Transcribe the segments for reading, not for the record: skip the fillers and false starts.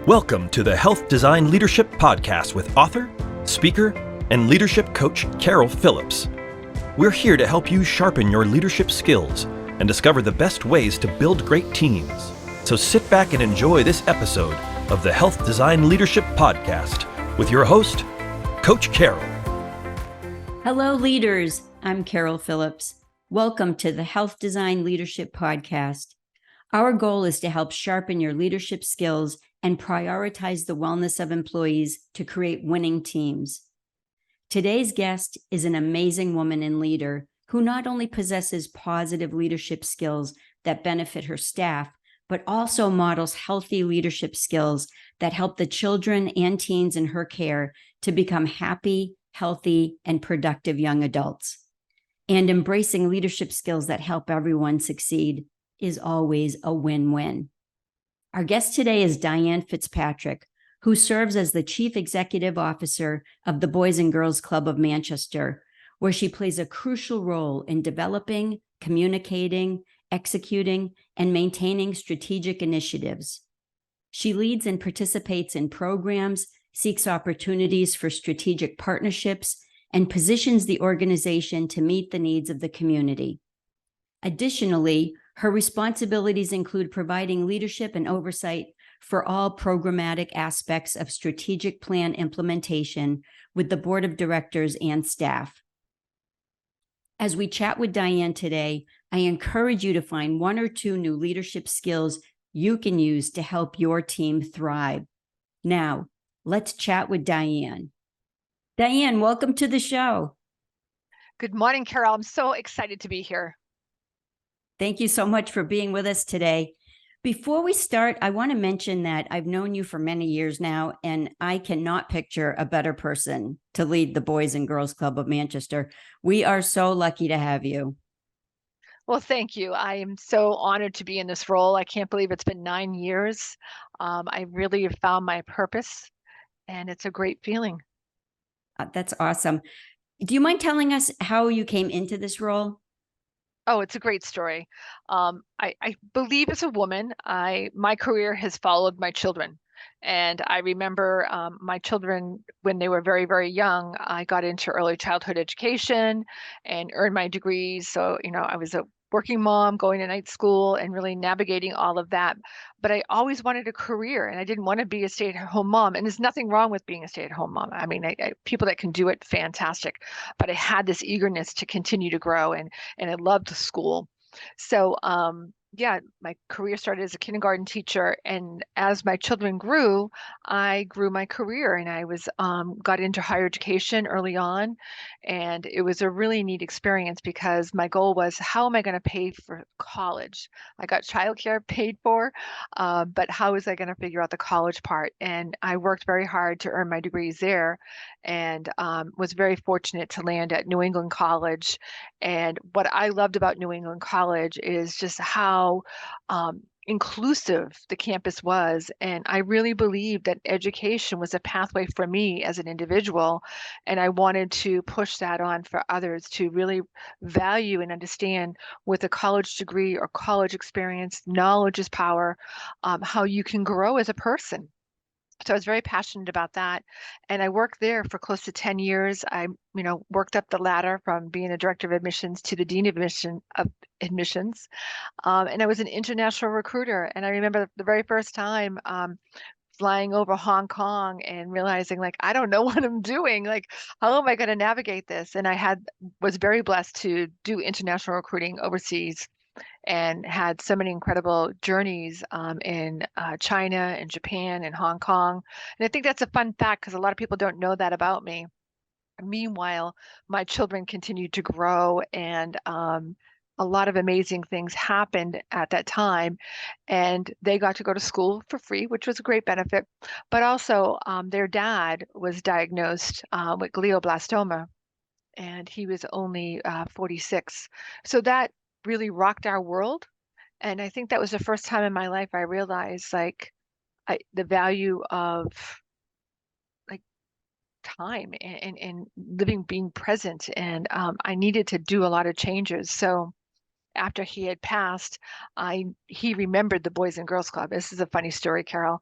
Welcome to the Health Design Leadership Podcast with author, speaker, and leadership coach Carol Phillips. We're here to help you sharpen your leadership skills and discover the best ways to build great teams. So sit back and enjoy this episode of the Health Design Leadership Podcast with your host, Coach Carol. Hello, leaders. I'm Carol Phillips. Welcome to the Health Design Leadership Podcast. Our goal is to help sharpen your leadership skills and prioritize the wellness of employees to create winning teams. Today's guest is an amazing woman and leader who not only possesses positive leadership skills that benefit her staff, but also models healthy leadership skills that help the children and teens in her care to become happy, healthy, and productive young adults. And embracing leadership skills that help everyone succeed is always a win-win. Our guest today is Diane Fitzpatrick, who serves as the Chief Executive Officer of the Boys and Girls Club of Manchester, where she plays a crucial role in developing, communicating, executing, and maintaining strategic initiatives. She leads and participates in programs, seeks opportunities for strategic partnerships, and positions the organization to meet the needs of the community. Additionally, her responsibilities include providing leadership and oversight for all programmatic aspects of strategic plan implementation with the board of directors and staff. As we chat with Diane today, I encourage you to find one or two new leadership skills you can use to help your team thrive. Now, let's chat with Diane. Diane, welcome to the show. Good morning, Carol. I'm so excited to be here. Thank you so much for being with us today. Before we start, I want to mention that I've known you for many years now, and I cannot picture a better person to lead the Boys and Girls Club of Manchester. We are so lucky to have you. Well, thank you. I am so honored to be in this role. I can't believe it's been 9 years. I really have found my purpose, and it's a great feeling. That's awesome. Do you mind telling us how you came into this role? Oh, it's a great story. I believe as a woman, my career has followed my children. And I remember my children, when they were very, very young, I got into early childhood education and earned my degrees. So, I was a working mom, going to night school and really navigating all of that. But I always wanted a career and I didn't want to be a stay-at-home mom. And there's nothing wrong with being a stay-at-home mom. I mean, people that can do it, fantastic. But I had this eagerness to continue to grow and I loved school. So, my career started as a kindergarten teacher, and as my children grew, I grew my career, and I was got into higher education early on, and it was a really neat experience because my goal was, how am I going to pay for college? I got childcare paid for, but how was I going to figure out the college part? And I worked very hard to earn my degrees there, and was very fortunate to land at New England College. And what I loved about New England College is just how inclusive the campus was. And I really believed that education was a pathway for me as an individual. And I wanted to push that on for others to really value and understand with a college degree or college experience, knowledge is power, how you can grow as a person. So I was very passionate about that. And I worked there for close to 10 years. I, worked up the ladder from being a director of admissions to the dean of admissions. And I was an international recruiter. And I remember the very first time flying over Hong Kong and realizing, I don't know what I'm doing. How am I going to navigate this? And I was very blessed to do international recruiting overseas and had so many incredible journeys in China and Japan and Hong Kong. And I think that's a fun fact because a lot of people don't know that about me. Meanwhile, my children continued to grow and a lot of amazing things happened at that time. And they got to go to school for free, which was a great benefit. But also their dad was diagnosed with glioblastoma, and he was only 46. So that really rocked our world. And I think that was the first time in my life I realized the value of time and living, being present. And I needed to do a lot of changes. So after he had passed, he remembered the Boys and Girls Club. This is a funny story, Carol.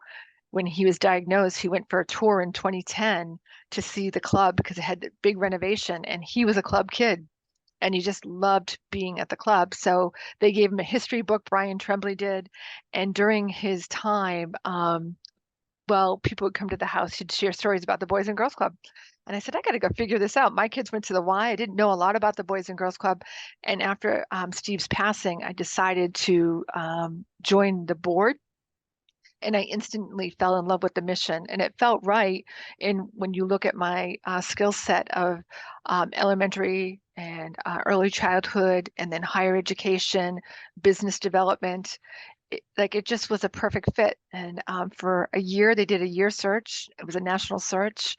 when he was diagnosed, he went for a tour in 2010 to see the club because it had a big renovation, and he was a club kid and he just loved being at the club. So they gave him a history book, Brian Tremblay did. And during his time, well, people would come to the house, he'd share stories about the Boys and Girls Club. And I said, I got to go figure this out. My kids went to the Y. I didn't know a lot about the Boys and Girls Club. And after Steve's passing, I decided to join the board. And I instantly fell in love with the mission. And it felt right. And when you look at my skill set of elementary and early childhood, and then higher education, business development, it just was a perfect fit. And for a year, they did a year search. It was a national search.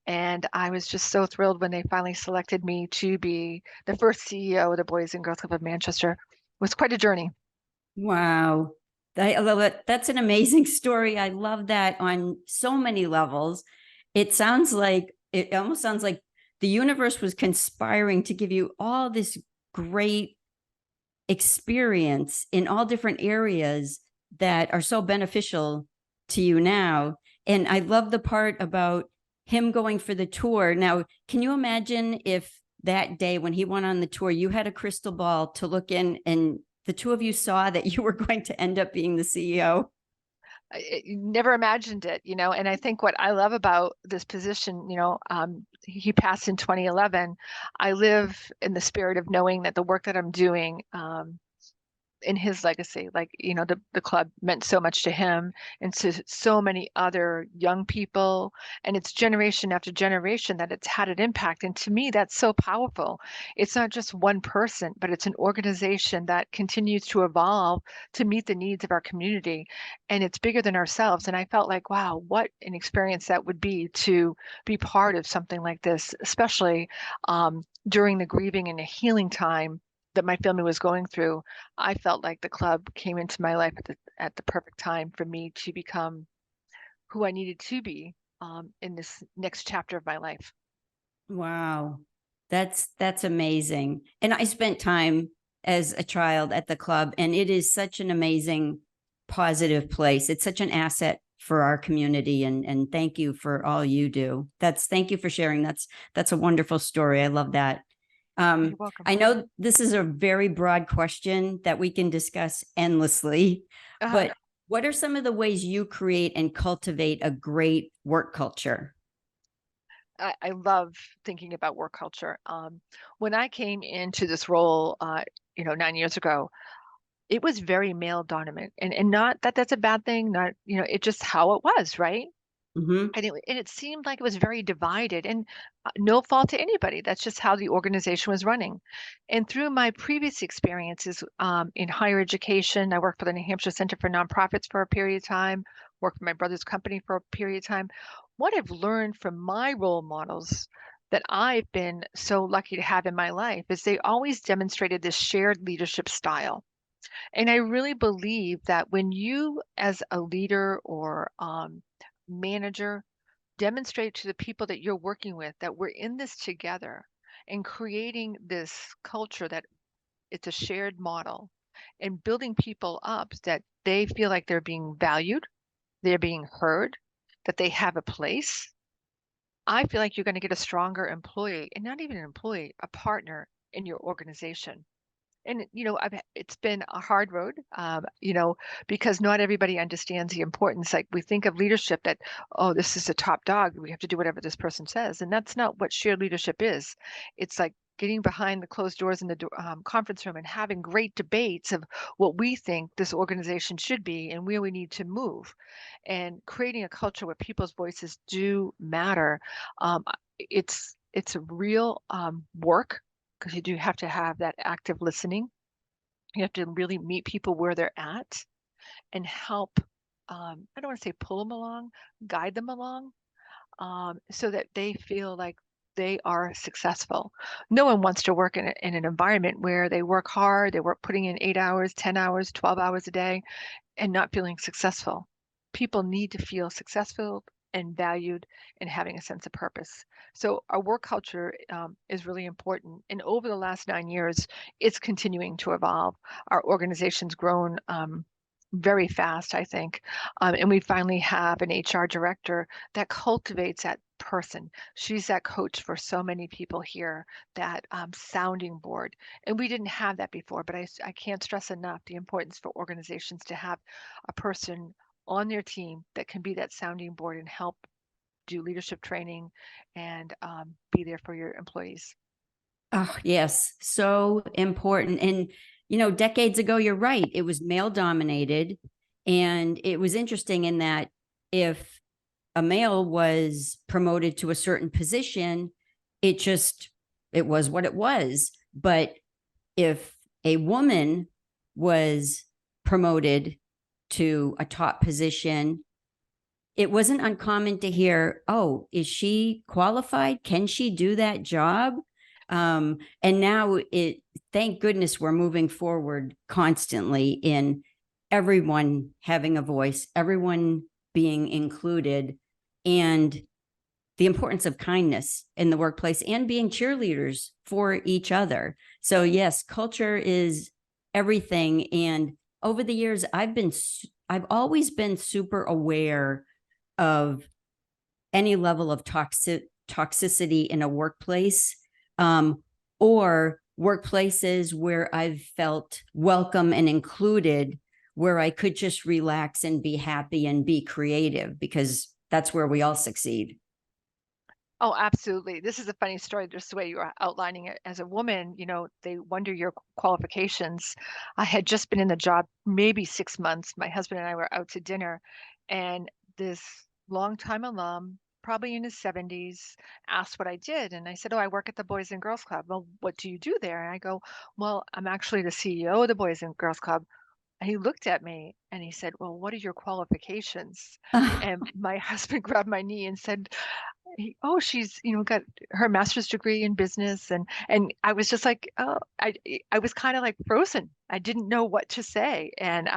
And I was just so thrilled when they finally selected me to be the first CEO of the Boys and Girls Club of Manchester. It was quite a journey. Wow. I love it. That's an amazing story. I love that on so many levels. It almost sounds like the universe was conspiring to give you all this great experience in all different areas that are so beneficial to you now. And I love the part about him going for the tour. Now, can you imagine if that day when he went on the tour, you had a crystal ball to look in and the two of you saw that you were going to end up being the CEO? I never imagined it, and I think what I love about this position, he passed in 2011. I live in the spirit of knowing that the work that I'm doing, in his legacy, the club meant so much to him and to so many other young people, and it's generation after generation that it's had an impact. And to me, that's so powerful. It's not just one person, but it's an organization that continues to evolve to meet the needs of our community, and it's bigger than ourselves. And I felt like, wow, what an experience that would be to be part of something like this, especially during the grieving and the healing time that my family was going through. I felt like the club came into my life at the perfect time for me to become who I needed to be in this next chapter of my life. Wow. That's amazing. And I spent time as a child at the club, and it is such an amazing, positive place. It's such an asset for our community. And thank you for all you do. Thank you for sharing. That's a wonderful story. I love that. You're welcome. I know this is a very broad question that we can discuss endlessly, but what are some of the ways you create and cultivate a great work culture? I love thinking about work culture. When I came into this role, 9 years ago, it was very male dominant, and not that that's a bad thing. Not, it's just how it was, right? Mm-hmm. And it seemed like it was very divided, and no fault to anybody. That's just how the organization was running. And through my previous experiences in higher education, I worked for the New Hampshire Center for Nonprofits for a period of time, worked for my brother's company for a period of time. What I've learned from my role models that I've been so lucky to have in my life is they always demonstrated this shared leadership style. And I really believe that when you, as a leader or manager, demonstrate to the people that you're working with that we're in this together, and creating this culture that it's a shared model, and building people up that they feel like they're being valued, they're being heard, that they have a place. I feel like you're going to get a stronger employee, and not even an employee, a partner in your organization. And it's been a hard road, because not everybody understands the importance. Like, we think of leadership that, oh, this is a top dog, we have to do whatever this person says, and that's not what shared leadership is. It's like getting behind the closed doors in the conference room and having great debates of what we think this organization should be and where we need to move, and creating a culture where people's voices do matter. Um, it's a real work, because you do have to have that active listening. You have to really meet people where they're at and help, I don't want to say pull them along, guide them along, so that they feel like they are successful. No one wants to work in an environment where they work hard, they work putting in 8 hours, 10 hours, 12 hours a day, and not feeling successful. People need to feel successful and valued and having a sense of purpose. So our work culture is really important. And over the last 9 years, it's continuing to evolve. Our organization's grown very fast, I think. And we finally have an HR director that cultivates that person. She's that coach for so many people here, that sounding board. And we didn't have that before, but I can't stress enough the importance for organizations to have a person on their team that can be that sounding board and help do leadership training and be there for your employees. Oh, yes, so important. And, decades ago, you're right, it was male dominated. And it was interesting in that if a male was promoted to a certain position, it was what it was. But if a woman was promoted to a top position, it wasn't uncommon to hear, oh, is she qualified? Can she do that job? And now thank goodness we're moving forward constantly in everyone having a voice, everyone being included, and the importance of kindness in the workplace and being cheerleaders for each other. So yes, culture is everything. And over the years, I've always been super aware of any level of toxicity in a workplace, or workplaces where I've felt welcome and included, where I could just relax and be happy and be creative, because that's where we all succeed. Oh, absolutely. This is a funny story, just the way you are outlining it. As a woman, they wonder your qualifications. I had just been in the job maybe 6 months. My husband and I were out to dinner, and this longtime alum, probably in his 70s, asked what I did. And I said, "Oh, I work at the Boys and Girls Club." "Well, what do you do there?" And I go, "Well, I'm actually the CEO of the Boys and Girls Club." And he looked at me and he said, "Well, what are your qualifications?" And my husband grabbed my knee and said, "Oh, she's, got her master's degree in business." And I was just like, oh, I was kind of like frozen. I didn't know what to say. And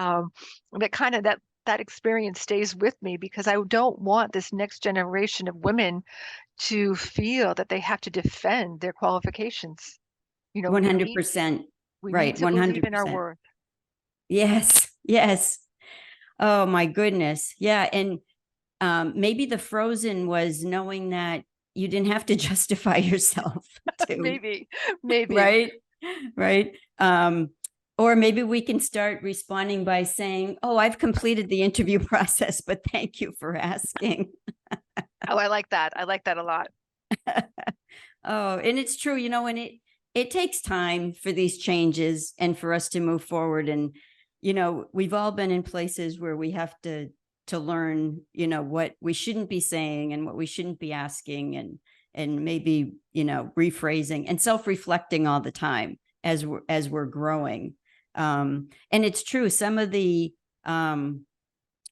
that experience stays with me, because I don't want this next generation of women to feel that they have to defend their qualifications. We need 100%. we need Right. to believe in our 100%. worth. Yes. Yes. Oh my goodness. Yeah. And maybe the frozen was knowing that you didn't have to justify yourself to, Maybe, maybe. right? Right. Or maybe we can start responding by saying, oh, I've completed the interview process, but thank you for asking. Oh, I like that. I like that a lot. Oh, and it's true, and it takes time for these changes and for us to move forward. And, we've all been in places where we have to learn, what we shouldn't be saying and what we shouldn't be asking, and maybe, rephrasing and self-reflecting all the time as we're growing. And it's true, some of the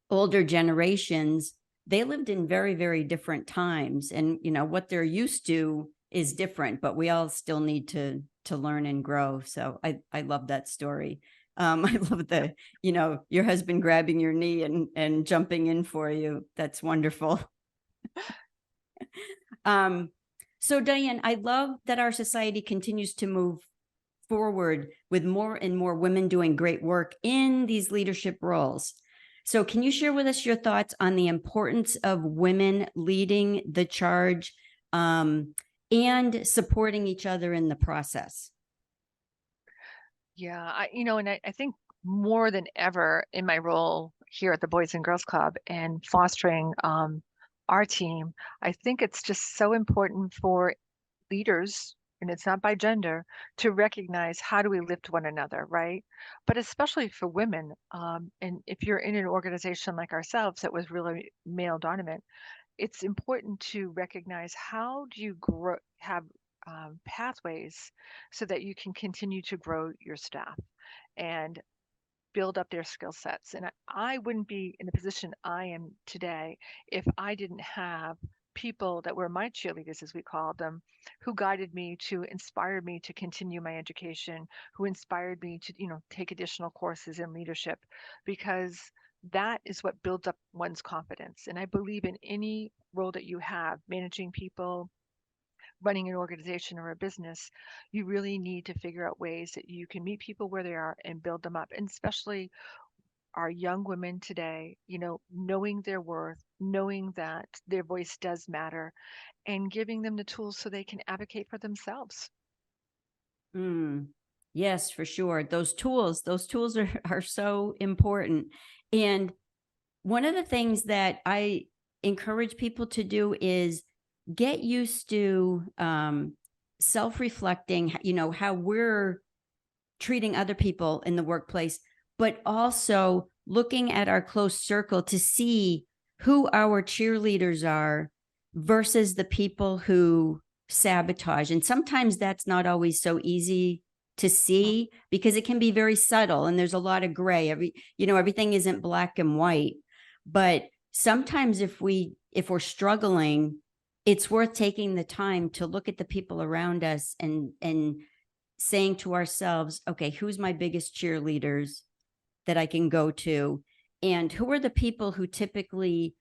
older generations, they lived in very, very different times, and what they're used to is different, but we all still need to learn and grow. So I love that story. I love your husband grabbing your knee and jumping in for you. That's wonderful. So Diane, I love that our society continues to move forward with more and more women doing great work in these leadership roles. So can you share with us your thoughts on the importance of women leading the charge, and supporting each other in the process? Yeah, I think more than ever in my role here at the Boys and Girls Club and fostering our team, I think it's just so important for leaders, and it's not by gender, to recognize how do we lift one another, right? But especially for women, and if you're in an organization like ourselves that was really male dominant, it's important to recognize how do you grow, have pathways so that you can continue to grow your staff and build up their skill sets. And I wouldn't be in the position I am today if I didn't have people that were my cheerleaders, as we called them, who guided me, to inspire me to continue my education, who inspired me to, take additional courses in leadership, because that is what builds up one's confidence. And I believe in any role that you have, managing people, running an organization or a business, you really need to figure out ways that you can meet people where they are and build them up. And especially our young women today, knowing their worth, knowing that their voice does matter, and giving them the tools so they can advocate for themselves. Mm, yes, for sure. Those tools are so important. And one of the things that I encourage people to do is get used to self-reflecting, how we're treating other people in the workplace, but also looking at our close circle to see who our cheerleaders are versus the people who sabotage. And sometimes that's not always so easy to see because it can be very subtle and there's a lot of gray. Everything isn't black and white. But sometimes if we're struggling, it's worth taking the time to look at the people around us and saying to ourselves, okay, who's my biggest cheerleaders that I can go to? And who are the people who typically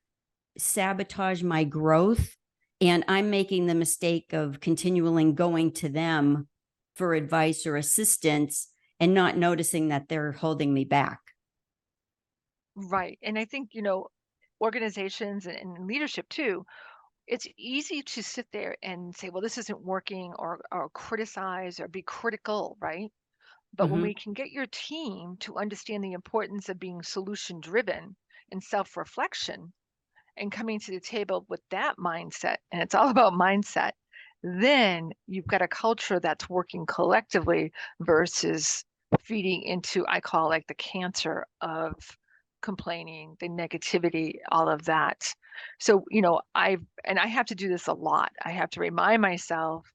sabotage my growth? And I'm making the mistake of continually going to them for advice or assistance and not noticing that they're holding me back. Right. And I think, organizations and leadership too, it's easy to sit there and say, well, this isn't working, or criticize or be critical, right? But when Mm-hmm. we can get your team to understand the importance of being solution driven and self reflection and coming to the table with that mindset, and it's all about mindset, then you've got a culture that's working collectively versus feeding into, I call like the cancer of complaining, the negativity, all of that. So, I have to do this a lot. I have to remind myself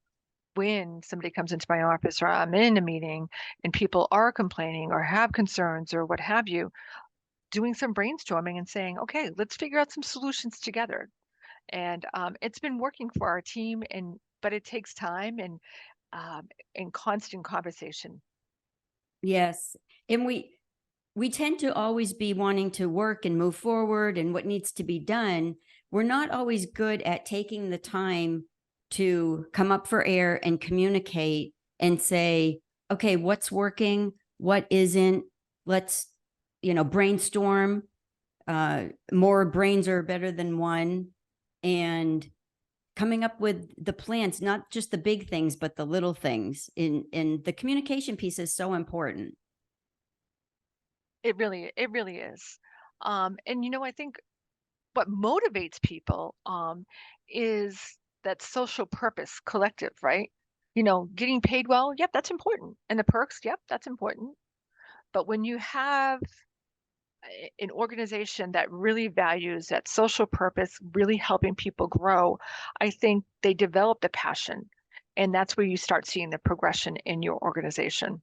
when somebody comes into my office or I'm in a meeting and people are complaining or have concerns or what have you, doing some brainstorming and saying, okay, let's figure out some solutions together. And it's been working for our team, but it takes time and constant conversation. Yes. And we tend to always be wanting to work and move forward and what needs to be done. We're not always good at taking the time to come up for air and communicate and say, okay, what's working, what isn't. Let's brainstorm. More brains are better than one. And coming up with the plans, not just the big things but the little things. In the communication piece is so important. It really is. And I think what motivates people is that social purpose collective, right? Getting paid well, yep, that's important. And the perks, yep, that's important. But when you have an organization that really values that social purpose, really helping people grow, I think they develop the passion. And that's where you start seeing the progression in your organization.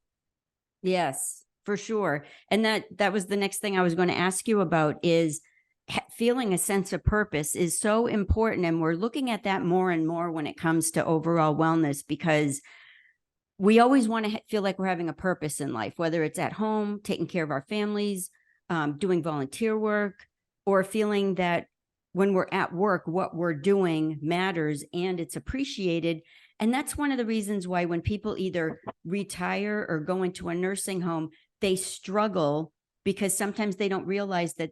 Yes, for sure. And that was the next thing I was going to ask you about is feeling a sense of purpose is so important. And we're looking at that more and more when it comes to overall wellness, because we always want to feel like we're having a purpose in life, whether it's at home, taking care of our families, doing volunteer work, or feeling that when we're at work, what we're doing matters and it's appreciated. And that's one of the reasons why when people either retire or go into a nursing home, they struggle because sometimes they don't realize that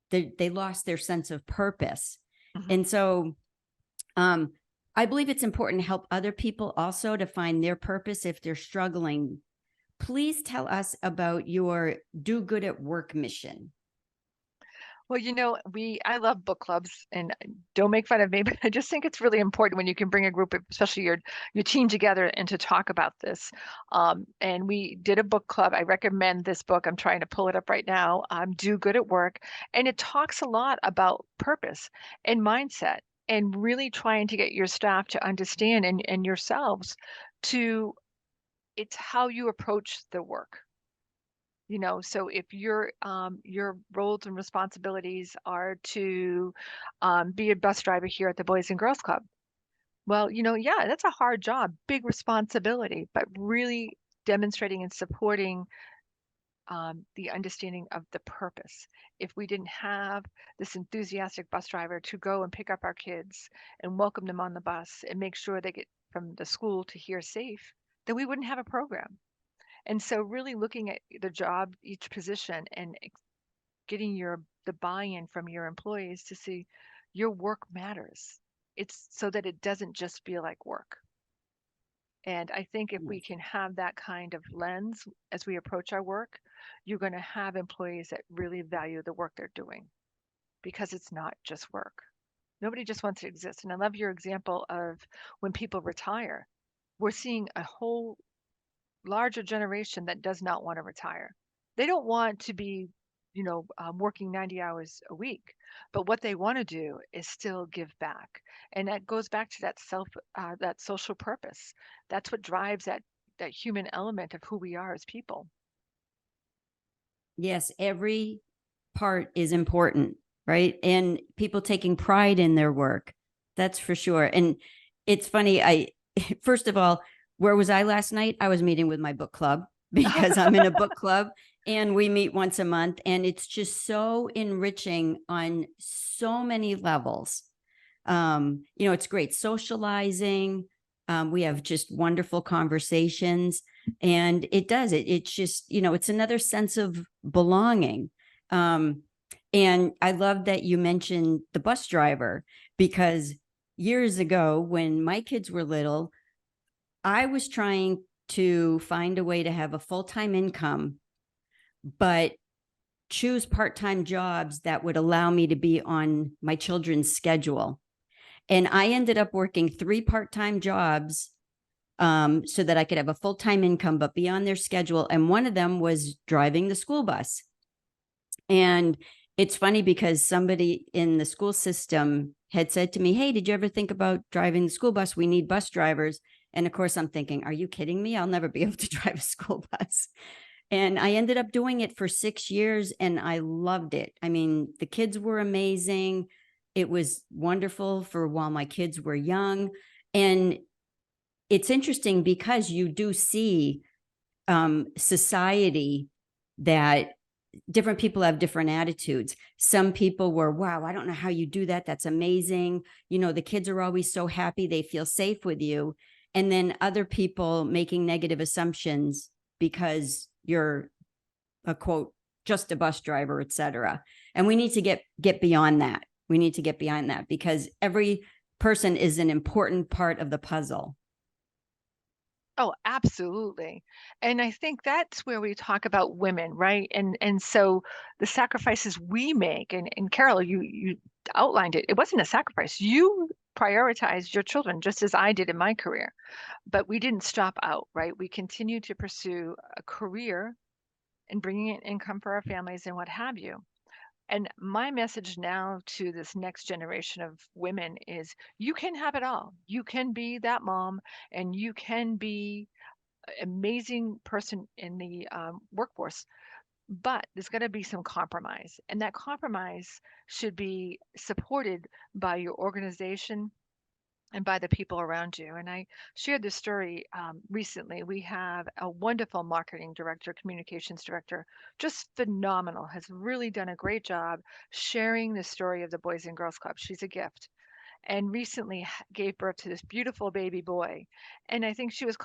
they lost their sense of purpose. Mhm. And so I believe it's important to help other people also to find their purpose if they're struggling. Please tell us about your Do Good at Work mission. Well, I love book clubs, and don't make fun of me, but I just think it's really important when you can bring a group, especially your team, together and to talk about this. And we did a book club. I recommend this book. I'm trying to pull it up right now. Do Good at Work, and it talks a lot about purpose and mindset, and really trying to get your staff to understand and yourselves to it's how you approach the work. So if your roles and responsibilities are to be a bus driver here at the Boys and Girls Club, well, yeah, that's a hard job, big responsibility, but really demonstrating and supporting the understanding of the purpose. If we didn't have this enthusiastic bus driver to go and pick up our kids and welcome them on the bus and make sure they get from the school to here safe, then we wouldn't have a program. And so really looking at the job, each position, and getting the buy-in from your employees to see your work matters. It's so that it doesn't just feel like work. And I think if we can have that kind of lens as we approach our work, you're going to have employees that really value the work they're doing because it's not just work. Nobody just wants to exist. And I love your example of when people retire. We're seeing a whole larger generation that does not want to retire. They don't want to be, working 90 hours a week, but what they want to do is still give back. And that goes back to that social purpose. That's what drives that human element of who we are as people. Yes, every part is important, right? And people taking pride in their work. That's for sure. And it's funny, first of all, where was I last night? I was meeting with my book club because I'm in a book club and we meet once a month. And it's just so enriching on so many levels. It's great socializing. We have just wonderful conversations, and it's just, it's another sense of belonging. And I love that you mentioned the bus driver, because years ago when my kids were little, I was trying to find a way to have a full-time income, but choose part-time jobs that would allow me to be on my children's schedule. And I ended up working 3 part-time jobs so that I could have a full-time income, but be on their schedule. And one of them was driving the school bus. And it's funny because somebody in the school system had said to me, "Hey, did you ever think about driving the school bus? We need bus drivers." And of course, I'm thinking, are you kidding me? I'll never be able to drive a school bus. And I ended up doing it for 6 years and I loved it. I mean, the kids were amazing. It was wonderful for while my kids were young. And it's interesting because you do see society that different people have different attitudes. Some people were, "Wow, I don't know how you do that. That's amazing. The kids are always so happy. They feel safe with you." And then other people making negative assumptions because you're a quote, just a bus driver, et cetera. And we need to get beyond that. We need to get beyond that because every person is an important part of the puzzle. Oh, absolutely. And I think that's where we talk about women, right? And so the sacrifices we make, and Carol, you outlined it. It wasn't a sacrifice. You prioritized your children just as I did in my career. But we didn't stop out, right? We continued to pursue a career and bringing in income for our families and what have you. And my message now to this next generation of women is you can have it all. You can be that mom and you can be an amazing person in the workforce, but there's got to be some compromise. And that compromise should be supported by your organization and by the people around you. And I shared this story recently. We have a wonderful marketing director, communications director, just phenomenal, has really done a great job sharing the story of the Boys and Girls Club. She's a gift. And recently gave birth to this beautiful baby boy. And I think she was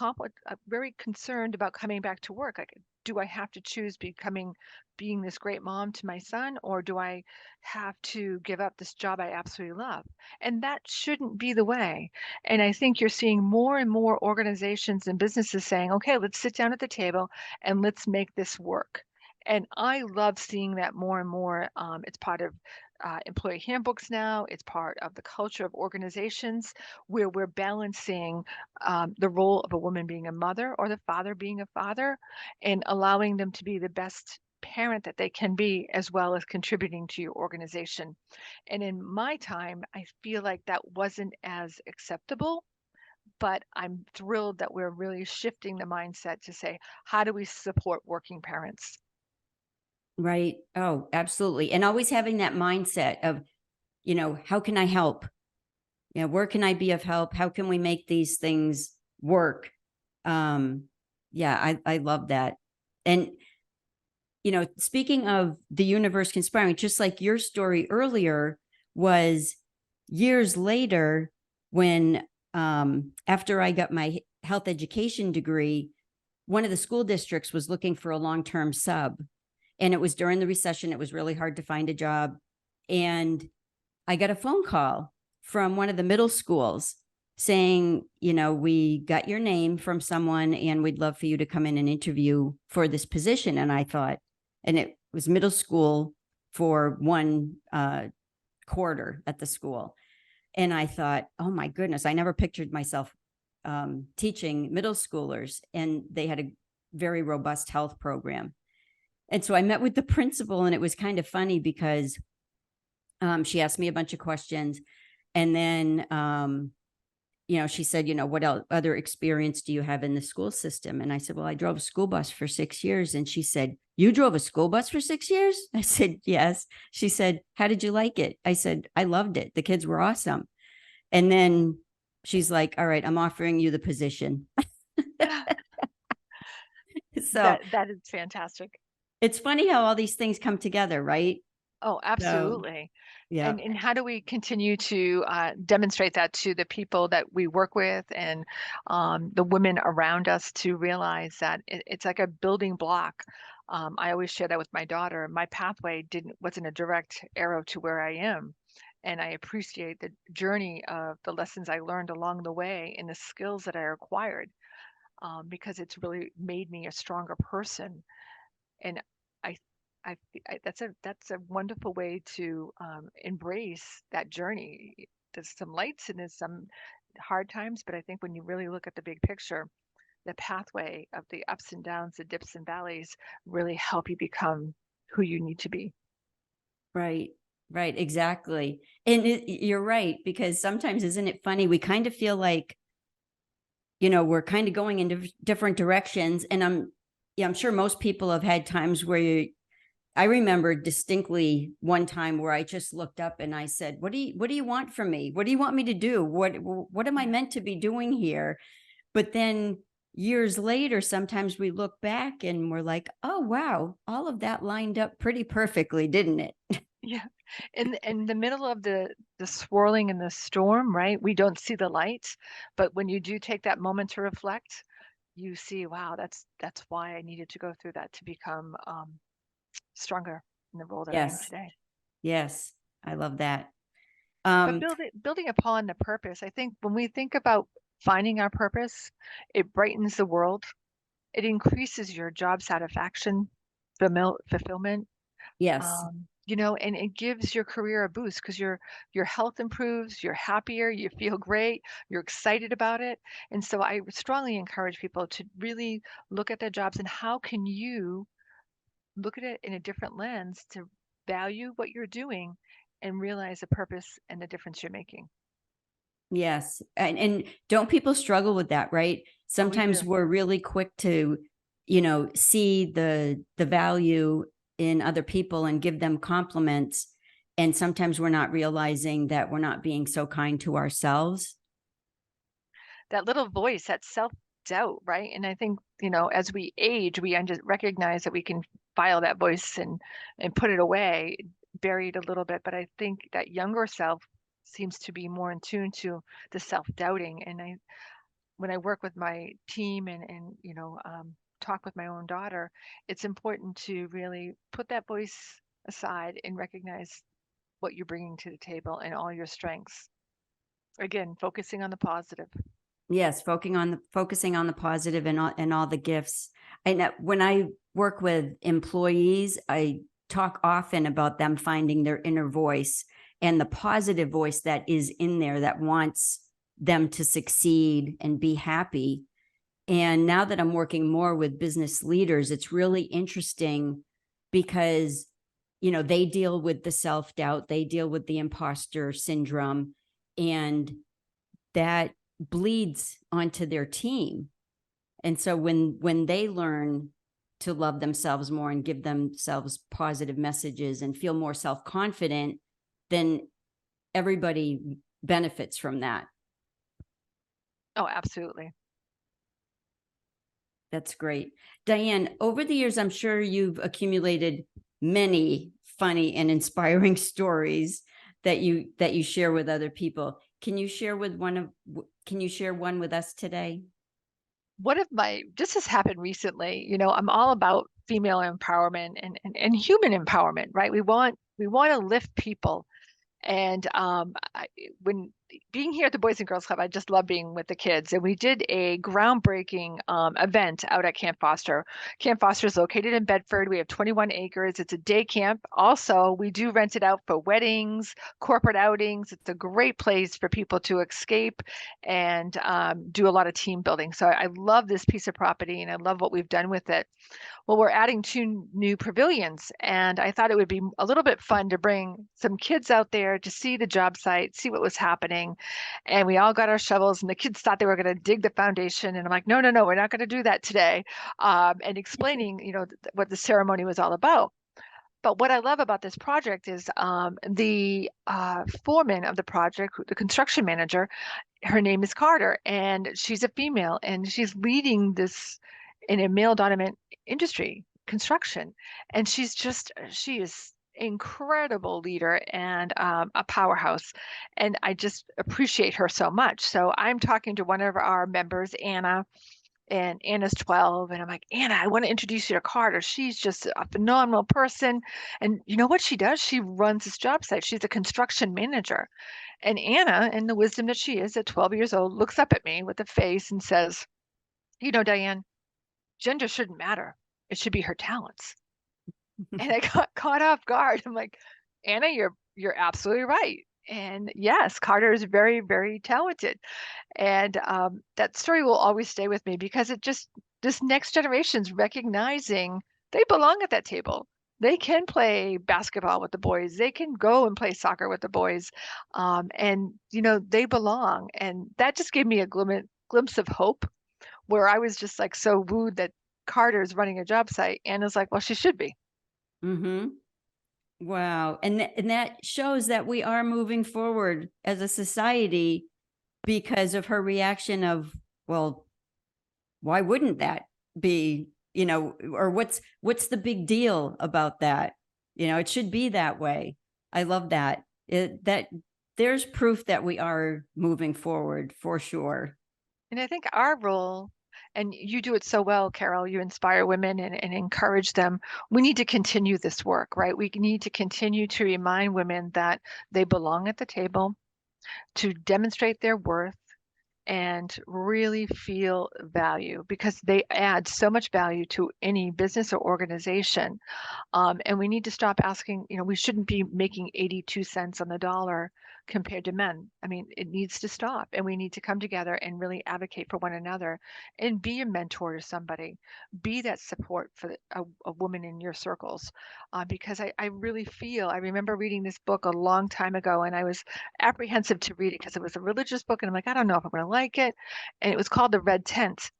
very concerned about coming back to work. Like, do I have to choose being this great mom to my son, or do I have to give up this job I absolutely love? And that shouldn't be the way. And I think you're seeing more and more organizations and businesses saying, okay, let's sit down at the table and let's make this work. And I love seeing that more and more. It's part of employee handbooks now. It's part of the culture of organizations where we're balancing the role of a woman being a mother or the father being a father and allowing them to be the best parent that they can be, as well as contributing to your organization. And in my time, I feel like that wasn't as acceptable. But I'm thrilled that we're really shifting the mindset to say, how do we support working parents? Right. Oh, absolutely. And always having that mindset of, how can I help? Where can I be of help? How can we make these things work? I love that. And, speaking of the universe conspiring, just like your story earlier was years later when, after I got my health education degree, one of the school districts was looking for a long-term sub. And it was during the recession. It was really hard to find a job. And I got a phone call from one of the middle schools saying, we got your name from someone and we'd love for you to come in and interview for this position. And I thought, and it was middle school for one quarter at the school. And I thought, oh my goodness, I never pictured myself teaching middle schoolers. And they had a very robust health program. And so I met with the principal, and it was kind of funny because she asked me a bunch of questions. And then, she said, what other experience do you have in the school system? And I said, well, I drove a school bus for 6 years. And she said, you drove a school bus for 6 years? I said, yes. She said, how did you like it? I said, I loved it. The kids were awesome. And then she's like, all right, I'm offering you the position. So that is fantastic. It's funny how all these things come together, right? Oh, absolutely. Yeah. And how do we continue to demonstrate that to the people that we work with and the women around us to realize that it's like a building block. I always share that with my daughter. My pathway wasn't a direct arrow to where I am. And I appreciate the journey of the lessons I learned along the way and the skills that I acquired because it's really made me a stronger person. And that's a wonderful way to embrace that journey. There's some lights and there's some hard times, but I think when you really look at the big picture, the pathway of the ups and downs, the dips and valleys really help you become who you need to be. Right, exactly. And you're right, because sometimes, isn't it funny? We kind of feel like, we're kind of going in different directions. And I'm sure most people have had times where I remember distinctly one time where I just looked up and I said, what do you want from me? What do you want me to do? What am I meant to be doing here? But then years later, sometimes we look back and we're like, oh, wow, all of that lined up pretty perfectly, didn't it? Yeah. In the middle of the swirling and the storm, right? We don't see the light, but when you do take that moment to reflect, you see, wow, that's why I needed to go through that to become stronger in the role that I am today. Yes, I love that. But building upon the purpose, I think when we think about finding our purpose, it brightens the world. It increases your job satisfaction, fulfillment. Yes. And it gives your career a boost because your health improves, you're happier, you feel great, you're excited about it. And so I strongly encourage people to really look at their jobs and how can you look at it in a different lens to value what you're doing and realize the purpose and the difference you're making. Yes. And don't people struggle with that, right? Sometimes we're really quick to, see the value in other people and give them compliments. And sometimes we're not realizing that we're not being so kind to ourselves. That little voice, that self-doubt, right? And I think, as we age, we recognize that we can file that voice and put it away, buried a little bit. But I think that younger self seems to be more in tune to the self-doubting. And when I work with my team and talk with my own daughter, it's important to really put that voice aside and recognize what you're bringing to the table and all your strengths. Again, focusing on the positive. Yes, focusing on the positive and all the gifts. And when I work with employees, I talk often about them finding their inner voice and the positive voice that is in there that wants them to succeed and be happy. And now that I'm working more with business leaders, it's really interesting because, they deal with the self-doubt, they deal with the imposter syndrome, and that bleeds onto their team. And so when they learn to love themselves more and give themselves positive messages and feel more self-confident, then everybody benefits from that. Oh, absolutely. That's great. Diane, over the years, I'm sure you've accumulated many funny and inspiring stories that you share with other people. Can you share one with us today? This has happened recently. I'm all about female empowerment and human empowerment, right? We want to lift people. And when being here at the Boys and Girls Club, I just love being with the kids. And we did a groundbreaking event out at Camp Foster. Camp Foster is located in Bedford. We have 21 acres. It's a day camp. Also, we do rent it out for weddings, corporate outings. It's a great place for people to escape and do a lot of team building. So I love this piece of property and I love what we've done with it. Well, we're adding 2 new pavilions, and I thought it would be a little bit fun to bring some kids out there to see the job site, see what was happening. And we all got our shovels, and the kids thought they were going to dig the foundation. And I'm like, no, we're not going to do that today. And explaining, what the ceremony was all about. But what I love about this project is the foreman of the project, the construction manager, her name is Carter, and she's a female, and she's leading this in a male-dominant industry, construction. And she is incredible leader and a powerhouse. And I just appreciate her so much. So I'm talking to one of our members, Anna, and Anna's 12. And I'm like, Anna, I want to introduce you to Carter. She's just a phenomenal person. And you know what she does? She runs this job site. She's a construction manager. And Anna, in the wisdom that she is at 12 years old, looks up at me with a face and says, Diane, gender shouldn't matter. It should be her talents. And I got caught off guard. I'm like, Anna, you're absolutely right. And yes, Carter is very, very talented. And that story will always stay with me because this next generation's recognizing they belong at that table. They can play basketball with the boys. They can go and play soccer with the boys. And, they belong. And that just gave me a glimpse of hope where I was just like so wooed that Carter's running a job site. Anna's like, well, she should be. Mm-hmm. Wow. And that shows that we are moving forward as a society because of her reaction of, well, why wouldn't that be, or what's the big deal about that? It should be that way. I love that. That there's proof that we are moving forward for sure. And I think our role, and you do it so well, Carol, you inspire women and encourage them. We need to continue this work, right? We need to continue to remind women that they belong at the table, to demonstrate their worth, and really feel value because they add so much value to any business or organization. And we need to stop asking, we shouldn't be making 82 cents on the dollar compared to men. I mean, it needs to stop and we need to come together and really advocate for one another and be a mentor to somebody, be that support for a woman in your circles. Because I really feel, I remember reading this book a long time ago and I was apprehensive to read it because it was a religious book and I'm like, I don't know if I'm going to like it. And it was called The Red Tent.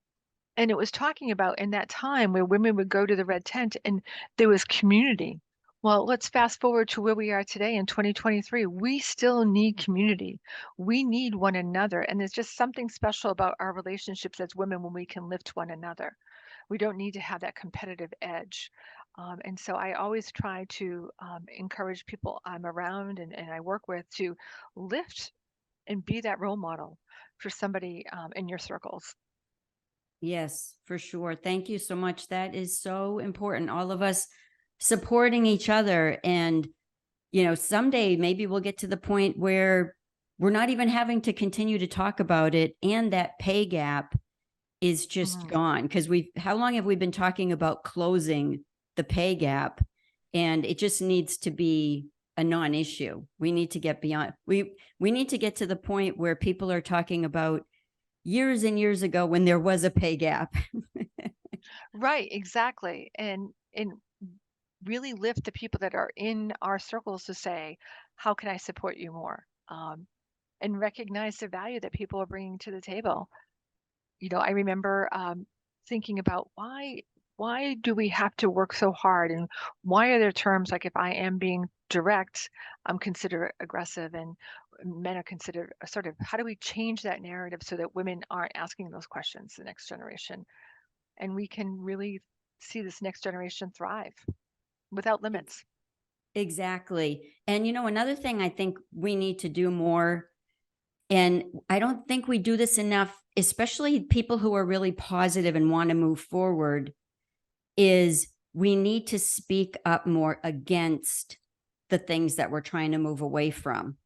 And it was talking about in that time where women would go to the red tent and there was community. Well, let's fast forward to where we are today in 2023. We still need community. We need one another. And there's just something special about our relationships as women when we can lift one another. We don't need to have that competitive edge. And so I always try to encourage people I'm around and I work with to lift and be that role model for somebody in your circles. Yes, for sure. Thank you so much. That is so important. All of us supporting each other. And, someday maybe we'll get to the point where we're not even having to continue to talk about it. And that pay gap is just gone. Because how long have we been talking about closing the pay gap? And it just needs to be a non-issue. We need to get beyond, we need to get to the point where people are talking about years and years ago when there was a pay gap. Right, exactly. And really lift the people that are in our circles to say, how can I support you more? And recognize the value that people are bringing to the table. I remember thinking about why do we have to work so hard? And why are there terms like if I am being direct, I'm considered aggressive and men are considered assertive? How do we change that narrative so that women aren't asking those questions, the next generation? And we can really see this next generation thrive without limits. Exactly. And, another thing I think we need to do more, and I don't think we do this enough, especially people who are really positive and want to move forward, is we need to speak up more against the things that we're trying to move away from.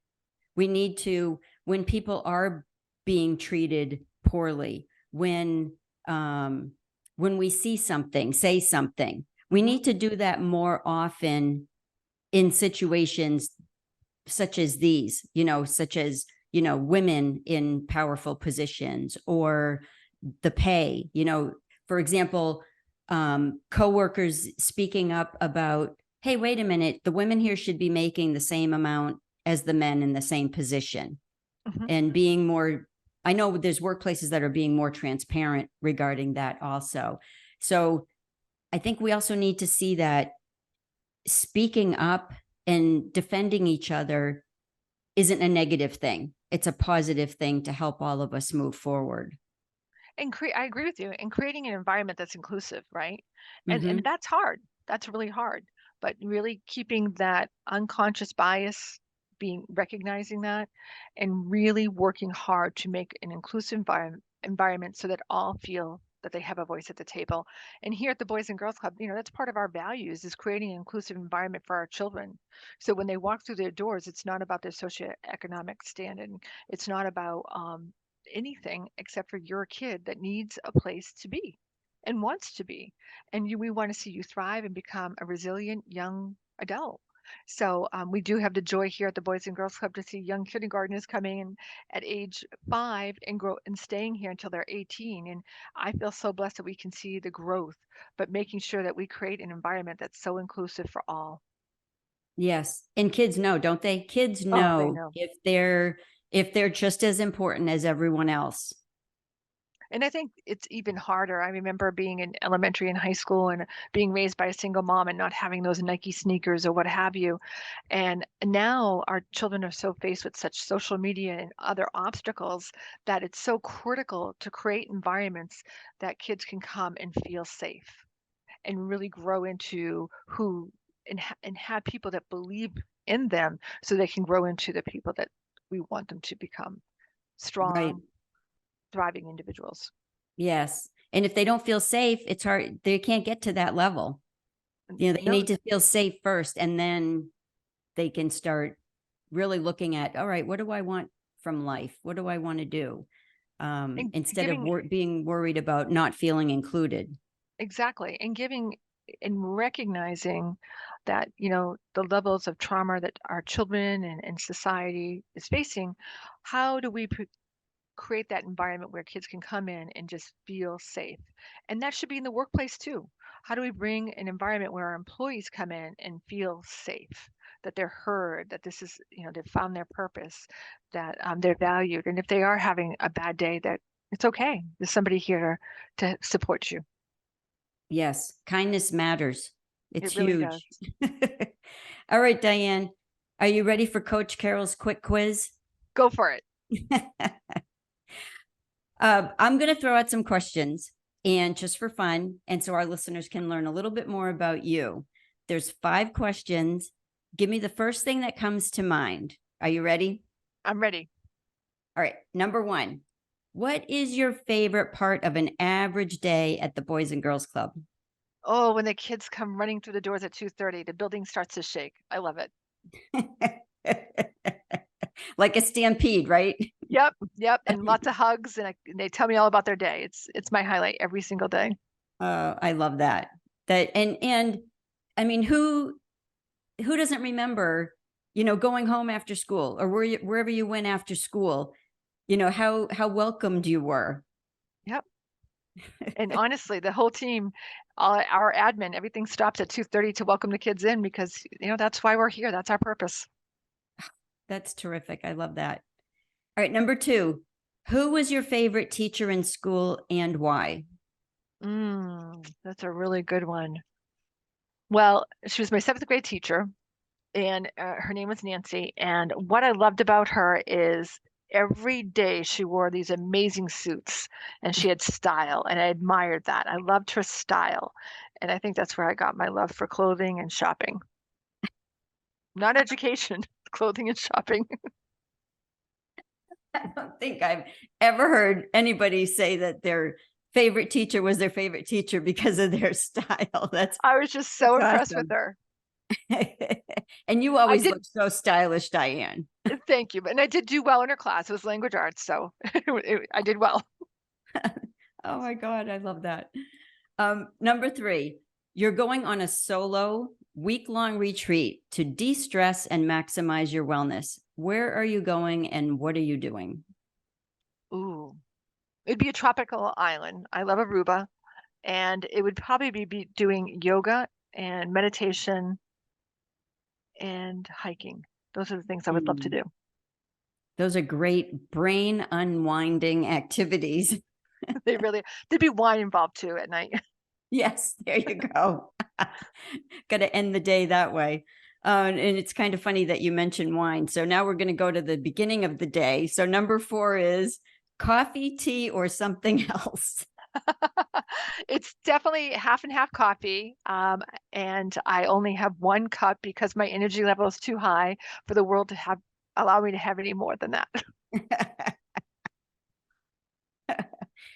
We need to, when people are being treated poorly, when we see something, say something. We need to do that more often in situations such as these, such as, women in powerful positions, or the pay, for example, coworkers speaking up about, hey, wait a minute, the women here should be making the same amount as the men in the same position. And being more, I know there's workplaces that are being more transparent regarding that also. So I think we also need to see that speaking up and defending each other isn't a negative thing. It's a positive thing to help all of us move forward. And I agree with you. And creating an environment that's inclusive, right? And that's hard. That's really hard. But really keeping that unconscious bias, recognizing that, and really working hard to make an inclusive environment so that all feel that they have a voice at the table. And here at the Boys and Girls Club, that's part of our values, is creating an inclusive environment for our children. So when they walk through their doors, it's not about their socioeconomic standing. It's not about anything except for you're a kid that needs a place to be and wants to be. And we want to see you thrive and become a resilient young adult. So we do have the joy here at the Boys and Girls Club to see young kindergartners coming in at age 5 and grow and staying here until they're 18. And I feel so blessed that we can see the growth, but making sure that we create an environment that's so inclusive for all. Yes. And kids know, don't they? Kids Oh, they know know. if they're just as important as everyone else. And I think it's even harder. I remember being in elementary and high school and being raised by a single mom and not having those Nike sneakers or what have you. And now our children are so faced with such social media and other obstacles that it's so critical to create environments that kids can come and feel safe and really grow into and have people that believe in them so they can grow into the people that we want them to become, strong, Right. thriving individuals. Yes. And if they don't feel safe, it's hard. They can't get to that level. They need to feel safe first, and then they can start really looking at, all right, what do I want from life? What do I want to do? Instead of being worried about not feeling included. Exactly. And giving and recognizing that, the levels of trauma that our children and society is facing, how do we create that environment where kids can come in and just feel safe? And that should be in the workplace too. How do we bring an environment where our employees come in and feel safe, that they're heard, that this is, they've found their purpose, that they're valued. And if they are having a bad day, that it's okay. There's somebody here to support you. Yes. Kindness matters. It's It really huge. does. All right, Diane, are you ready for Coach Carol's quick quiz? Go for it. I'm going to throw out some questions, and just for fun, and so our listeners can learn a little bit more about you. There's 5 questions. Give me the first thing that comes to mind. Are you ready? I'm ready. All right. Number 1, what is your favorite part of an average day at the Boys and Girls Club? Oh, when the kids come running through the doors at 2:30, the building starts to shake. I love it. Like a stampede, right? Yep. And lots of hugs, and they tell me all about their day. It's my highlight every single day. I love that. And I mean, who doesn't remember, going home after school, or wherever you went after school, how welcomed you were. Yep. And honestly, the whole team, our admin, everything stops at 2:30 to welcome the kids in because, that's why we're here. That's our purpose. That's terrific. I love that. All right. Number 2, who was your favorite teacher in school and why? That's a really good one. Well, she was my 7th grade teacher, and her name was Nancy. And what I loved about her is every day she wore these amazing suits and she had style, and I admired that. I loved her style. And I think that's where I got my love for clothing and shopping. Not education, clothing and shopping. I don't think I've ever heard anybody say that their favorite teacher was their favorite teacher because of their style. I was just so impressed with awesome. her. And you always look so stylish, Diane. Thank you. And I did do well in her class. It was language arts, so I did well. Oh my God, I love that. Number 3, you're going on a solo week-long retreat to de-stress and maximize your wellness. Where are you going and what are you doing? Ooh, it'd be a tropical island. I love Aruba, and it would probably be doing yoga and meditation and hiking. Those are the things I would love to do. Those are great brain unwinding activities. There'd be wine involved too at night. Yes, there you go. Got to end the day that way. And it's kind of funny that you mentioned wine. So now we're going to go to the beginning of the day. So number 4 is coffee, tea, or something else. It's definitely half and half coffee. And I only have 1 cup because my energy level is too high for the world to allow me to have any more than that.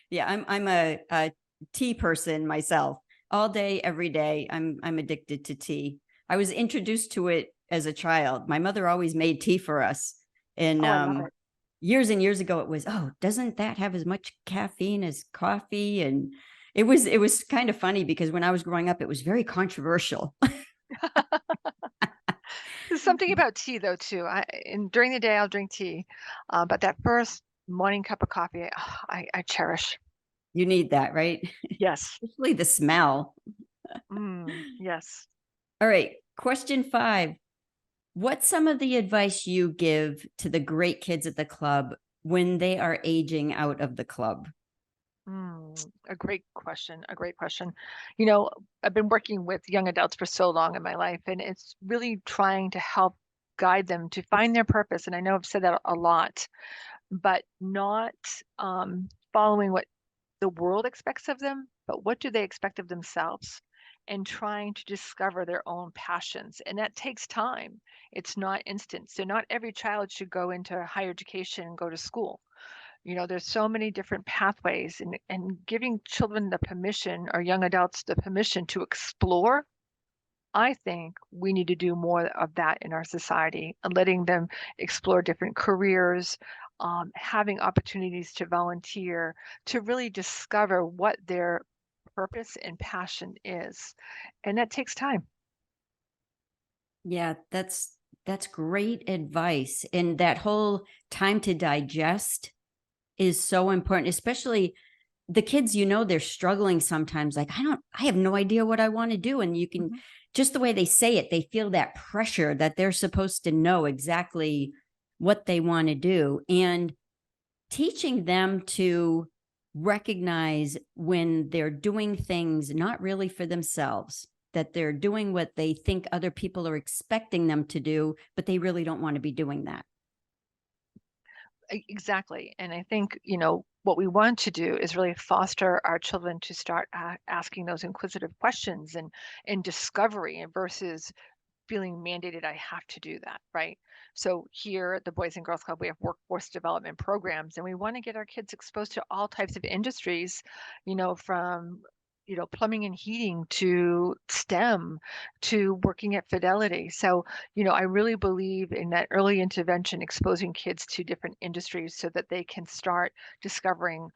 Yeah, I'm a tea person myself. All day, every day. I'm addicted to tea. I was introduced to it as a child. My mother always made tea for us. And I love it. Years and years ago, it was, oh, doesn't that have as much caffeine as coffee? And it was kind of funny because when I was growing up, it was very controversial. There's something about tea though too. And during the day I'll drink tea, but that first morning cup of coffee, I cherish. You need that, right? Yes. Especially the smell. Yes. All right. Question 5. What's some of the advice you give to the great kids at the club when they are aging out of the club? A great question. A great question. You know, I've been working with young adults for so long in my life, and it's really trying to help guide them to find their purpose. And I know I've said that a lot, but not following what the world expects of them, but what do they expect of themselves? And trying to discover their own passions. And that takes time. It's not instant. So not every child should go into higher education and go to school. You know, there's so many different pathways, and giving children the permission, or young adults the permission to explore. I think we need to do more of that in our society, and letting them explore different careers, having opportunities to volunteer, to really discover what their purpose and passion is. And that takes time. Yeah, that's great advice. And that whole time to digest is so important, especially the kids, they're struggling sometimes. Like, I have no idea what I want to do. And you can, just the way they say it, they feel that pressure that they're supposed to know exactly what they want to do. And teaching them to recognize when they're doing things not really for themselves, that they're doing what they think other people are expecting them to do, but they really don't want to be doing that. Exactly. And I think, what we want to do is really foster our children to start asking those inquisitive questions and discovery, and versus feeling mandated, I have to do that, right? So here at the Boys and Girls Club, we have workforce development programs, and we want to get our kids exposed to all types of industries, from plumbing and heating to STEM to working at Fidelity. So, I really believe in that early intervention, exposing kids to different industries so that they can start discovering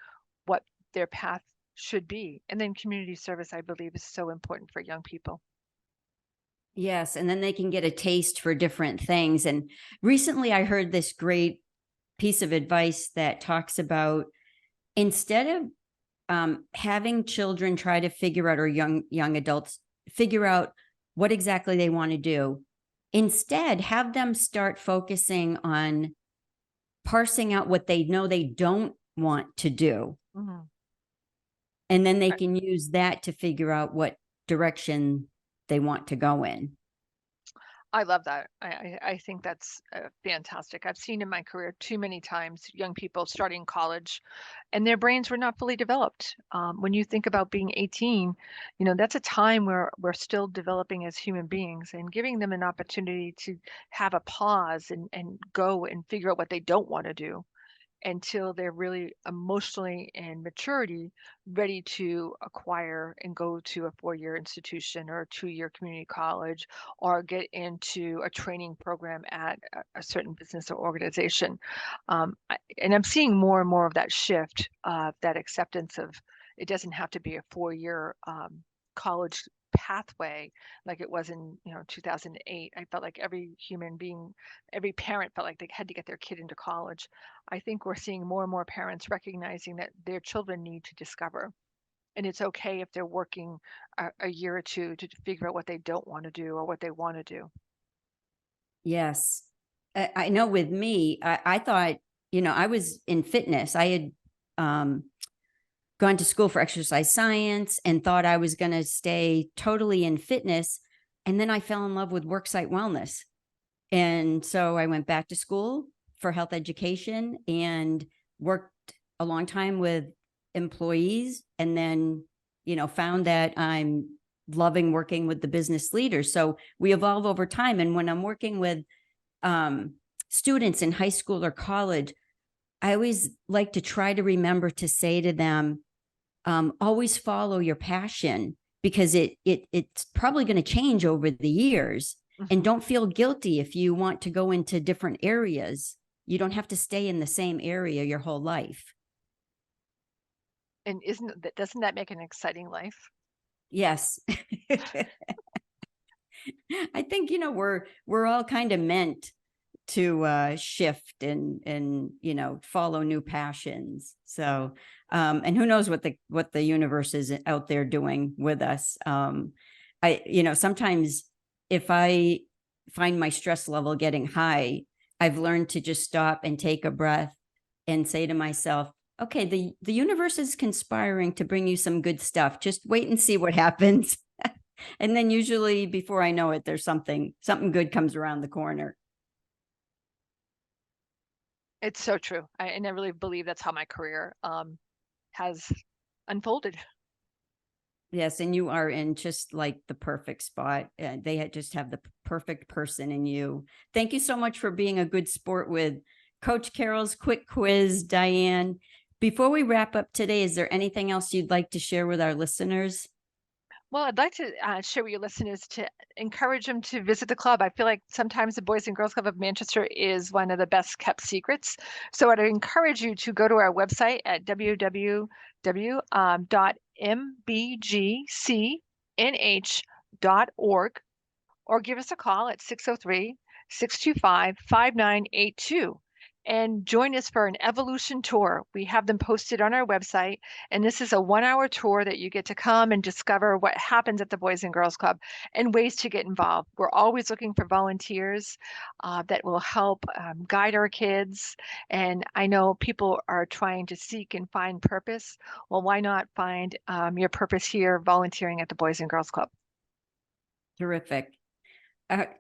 what their path should be. And then community service, I believe, is so important for young people. Yes, and then they can get a taste for different things. And recently I heard this great piece of advice that talks about, instead of having children try to figure out, or young adults figure out what exactly they want to do, instead have them start focusing on parsing out what they know they don't want to do. And then they can use that to figure out what direction they want to go in. I love that. I think that's fantastic. I've seen in my career too many times young people starting college and their brains were not fully developed. When you think about being 18, that's a time where we're still developing as human beings, and giving them an opportunity to have a pause and go and figure out what they don't want to do until they're really emotionally and maturity ready to acquire and go to a 4-year institution or a 2-year community college or get into a training program at a certain business or organization. And I'm seeing more and more of that shift, that acceptance of it doesn't have to be a 4-year college pathway like it was in 2008. I felt like every human being, every parent felt like they had to get their kid into college. I think we're seeing more and more parents recognizing that their children need to discover, and it's okay if they're working a year or two to figure out what they don't want to do or what they want to do. Yes. I know with me, I thought, I was in fitness. I had gone to school for exercise science and thought I was going to stay totally in fitness. And then I fell in love with worksite wellness. And so I went back to school for health education and worked a long time with employees, and then, found that I'm loving working with the business leaders. So we evolve over time. And when I'm working with students in high school or college, I always like to try to remember to say to them, always follow your passion, because it's probably going to change over the years. And don't feel guilty if you want to go into different areas. You don't have to stay in the same area your whole life. And doesn't that make an exciting life? Yes. I think, we're all kind of meant to shift and follow new passions. So and who knows what the universe is out there doing with us. Sometimes if I find my stress level getting high, I've learned to just stop and take a breath and say to myself, okay, the universe is conspiring to bring you some good stuff. Just wait and see what happens. And then usually before I know it, there's something good comes around the corner. It's so true. And I really believe that's how my career has unfolded. Yes, and you are in just like the perfect spot. They just have the perfect person in you. Thank you so much for being a good sport with Coach Carol's quick quiz, Diane. Before we wrap up today, is there anything else you'd like to share with our listeners? Well, I'd like to share with your listeners to encourage them to visit the club. I feel like sometimes the Boys and Girls Club of Manchester is one of the best kept secrets. So I'd encourage you to go to our website at www.mbgcnh.org or give us a call at 603-625-5982. And join us for an evolution tour. We have them posted on our website, and this is a 1-hour tour that you get to come and discover what happens at the Boys and Girls Club and ways to get involved. We're always looking for volunteers that will help guide our kids. And I know people are trying to seek and find purpose. Well, why not find your purpose here volunteering at the Boys and Girls Club? Terrific.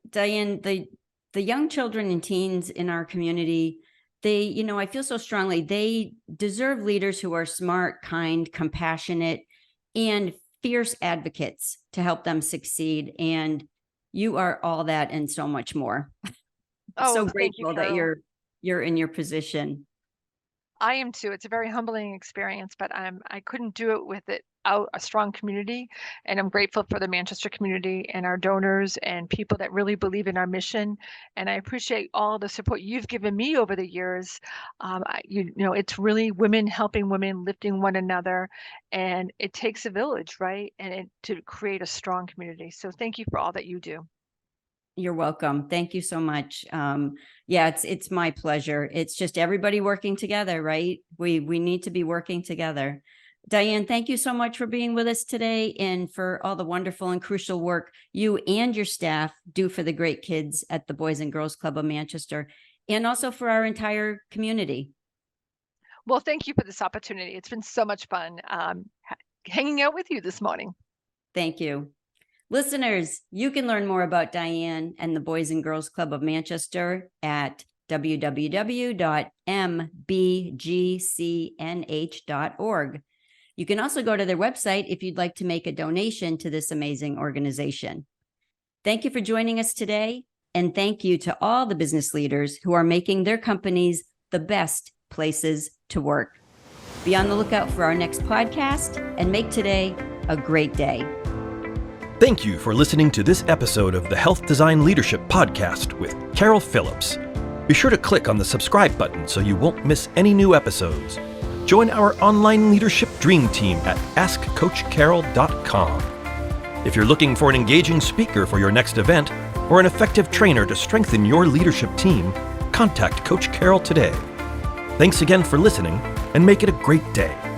Diane, the young children and teens in our community, I feel so strongly, they deserve leaders who are smart, kind, compassionate, and fierce advocates to help them succeed. And you are all that and so much more. Oh, so thank you, grateful that Carol. you're in your position. I am too. It's a very humbling experience, but I couldn't do it without a strong community. And I'm grateful for the Manchester community and our donors and people that really believe in our mission. And I appreciate all the support you've given me over the years. It's really women helping women, lifting one another, and it takes a village, right? And to create a strong community. So thank you for all that you do. You're welcome. Thank you so much. Yeah, it's my pleasure. It's just everybody working together, right? We need to be working together. Diane, thank you so much for being with us today and for all the wonderful and crucial work you and your staff do for the great kids at the Boys and Girls Club of Manchester, and also for our entire community. Well, thank you for this opportunity. It's been so much fun hanging out with you this morning. Thank you. Listeners, you can learn more about Diane and the Boys and Girls Club of Manchester at www.mbgcnh.org. You can also go to their website if you'd like to make a donation to this amazing organization. Thank you for joining us today, and thank you to all the business leaders who are making their companies the best places to work. Be on the lookout for our next podcast and make today a great day. Thank you for listening to this episode of the Health Design Leadership Podcast with Carol Phillips. Be sure to click on the subscribe button so you won't miss any new episodes. Join our online leadership dream team at askcoachcarol.com. If you're looking for an engaging speaker for your next event or an effective trainer to strengthen your leadership team, contact Coach Carol today. Thanks again for listening, and make it a great day.